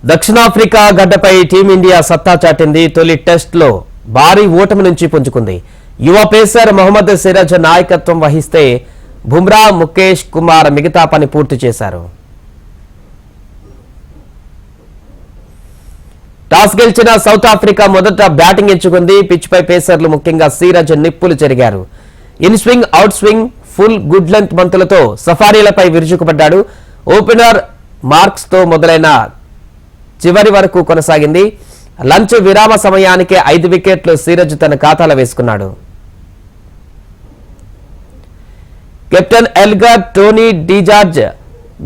దక్షిణాఫ్రికా గడ్డపై టీమిండియా సత్తా చాటింది. తొలి టెస్టులో భారీ ఓటమి నుంచి పుంజుకుంది. యువ పేసర్ మహమ్మద్ సిరాజ్ నాయకత్వం వహిస్తే బుమ్రా, ముఖేష్ కుమార్ మిగతా పని పూర్తి చేశారు. టాస్ గెలిచిన సౌత్ ఆఫ్రికా మొదట బ్యాటింగ్ ఎంచుకుంది. పిచ్పై పేసర్లు ముఖ్యంగా సిరాజ్ నిప్పులు చెరిగారు. In swing, out swing, full good length బంతులతో సఫారీలపై విరుచుకుపడ్డాడు. ఓపెనర్ మార్క్స్ తో మొదలైన చివరి వరకు కొనసాగింది. లంచ్ విరామ సమయానికే 5 వికెట్లు సిరాజ్ తన ఖాతాలో వేసుకున్నాడు. కెప్టెన్ ఎల్గర్, టోనీ డిజార్జ్,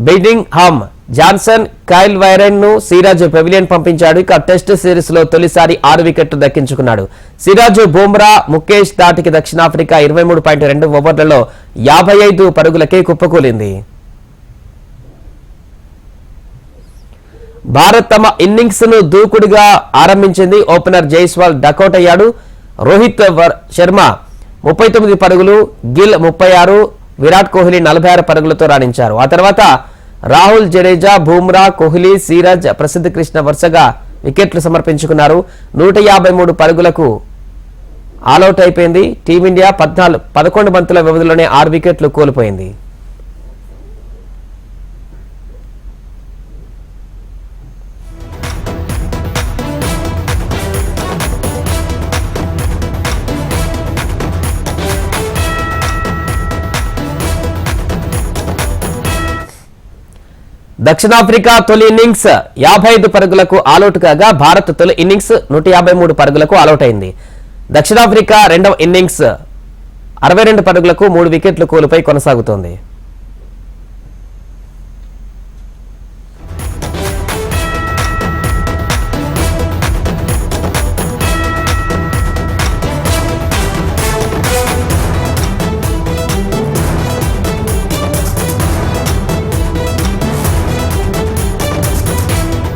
బెడింగ్ హామ్, జాన్సన్, కైల్ వైరెన్ ను సిరాజ్ పెవిలియన్ పంపించాడు. ఇక టెస్ట్ సిరీస్ లో తొలిసారి 6 వికెట్లు దక్కించుకున్నాడు. సిరాజ్, బుమ్రా, ముఖేష్ ధాటికి దక్షిణాఫ్రికా 23.2 ఓవర్లలో 55 పరుగులకే కుప్పకూలింది. భారత్ తమ ఇన్నింగ్స్ ను దూకుడుగా ఆరంభించింది. ఓపెనర్ జైస్వాల్ డకౌట్ అయ్యాడు. రోహిత్ శర్మ 39 పరుగులు, గిల్ 36, విరాట్ కోహ్లీ 46 పరుగులతో రాణించారు. ఆ తర్వాత రాహుల్, జడేజా, బుమ్రా, కోహ్లీ, సిరాజ్, ప్రసిద్ధ కృష్ణ వరుసగా వికెట్లు సమర్పించుకున్నారు. 153 పరుగులకు ఆలౌట్ అయిపోయింది. టీమిండియా 11 బంతుల వ్యవధిలోనే 6 వికెట్లు కోల్పోయింది. దక్షిణాఫ్రికా తొలి ఇన్నింగ్స్ 55 పరుగులకు ఆలౌట్ కాగా భారత్ తొలి ఇన్నింగ్స్ 153 పరుగులకు ఆలౌట్ అయింది. దక్షిణాఫ్రికా రెండవ ఇన్నింగ్స్ 62 పరుగులకు 3 వికెట్లు కోల్పోయి కొనసాగుతోంది.